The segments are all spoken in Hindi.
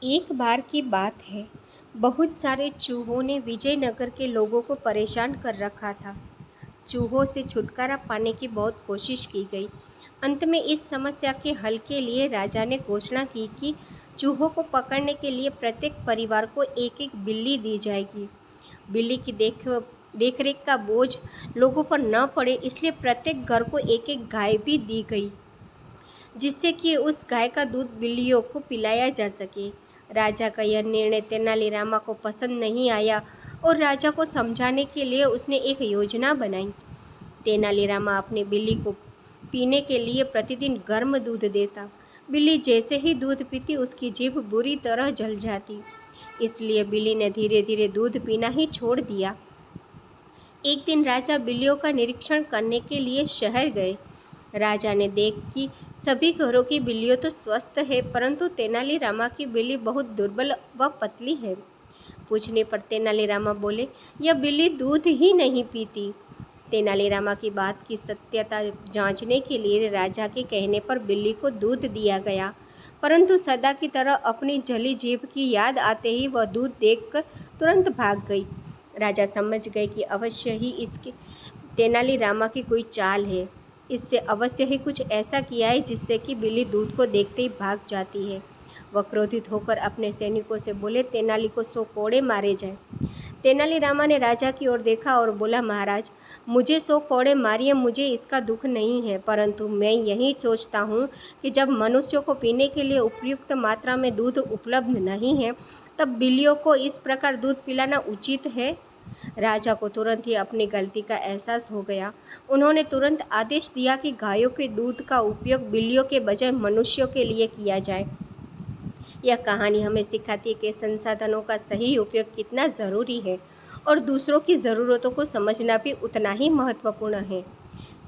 एक बार की बात है, बहुत सारे चूहों ने विजयनगर के लोगों को परेशान कर रखा था। चूहों से छुटकारा पाने की बहुत कोशिश की गई। अंत में इस समस्या के हल के लिए राजा ने घोषणा की कि चूहों को पकड़ने के लिए प्रत्येक परिवार को एक एक बिल्ली दी जाएगी। बिल्ली की देखरेख का बोझ लोगों पर न पड़े, इसलिए प्रत्येक घर को एक एक गाय भी दी गई, जिससे कि उस गाय का दूध बिल्लियों को पिलाया जा सके। राजा का यह निर्णय तेनालीरामा को पसंद नहीं आया और राजा को समझाने के लिए उसने एक योजना बनाई। तेनालीरामा अपनी बिल्ली को पीने के लिए प्रतिदिन गर्म दूध देता। बिल्ली जैसे ही दूध पीती, उसकी जीभ बुरी तरह जल जाती। इसलिए बिल्ली ने धीरे धीरे दूध पीना ही छोड़ दिया। एक दिन राजा बिल्लियों का निरीक्षण करने के लिए शहर गए। राजा ने देखा कि सभी घरों की बिल्लियां तो स्वस्थ है, परंतु तेनालीरामा की बिल्ली बहुत दुर्बल व पतली है। पूछने पर तेनालीरामा बोले, यह बिल्ली दूध ही नहीं पीती। तेनालीरामा की बात की सत्यता जांचने के लिए राजा के कहने पर बिल्ली को दूध दिया गया, परंतु सदा की तरह अपनी जली जीभ की याद आते ही वह दूध देखकर तुरंत भाग गई। राजा समझ गए कि अवश्य ही इसके तेनालीरामा की कोई चाल है। इससे अवश्य ही कुछ ऐसा किया है जिससे कि बिल्ली दूध को देखते ही भाग जाती है। वह क्रोधित होकर अपने सैनिकों से बोले, तेनाली को 100 कोड़े मारे जाए। तेनालीरामा ने राजा की ओर देखा और बोला, महाराज, मुझे 100 कोड़े मारिए, मुझे इसका दुख नहीं है, परंतु मैं यही सोचता हूँ कि जब मनुष्यों को पीने के लिए उपयुक्त मात्रा में दूध उपलब्ध नहीं है, तब बिल्लियों को इस प्रकार दूध पिलाना उचित है। राजा को तुरंत ही अपनी गलती का एहसास हो गया। उन्होंने तुरंत आदेश दिया कि गायों के दूध का उपयोग बिल्लियों के बजाय मनुष्यों के लिए किया जाए। यह कहानी हमें सिखाती है कि संसाधनों का सही उपयोग कितना ज़रूरी है और दूसरों की ज़रूरतों को समझना भी उतना ही महत्वपूर्ण है।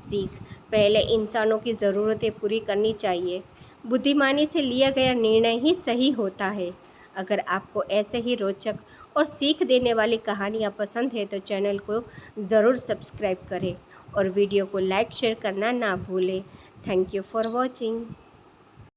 सीख: पहले इंसानों की ज़रूरतें पूरी करनी चाहिए। बुद्धिमानी से लिया गया निर्णय ही सही होता है। अगर आपको ऐसे ही रोचक और सीख देने वाली कहानियाँ पसंद है तो चैनल को ज़रूर सब्सक्राइब करें और वीडियो को लाइक शेयर करना ना भूलें। Thank you for watching.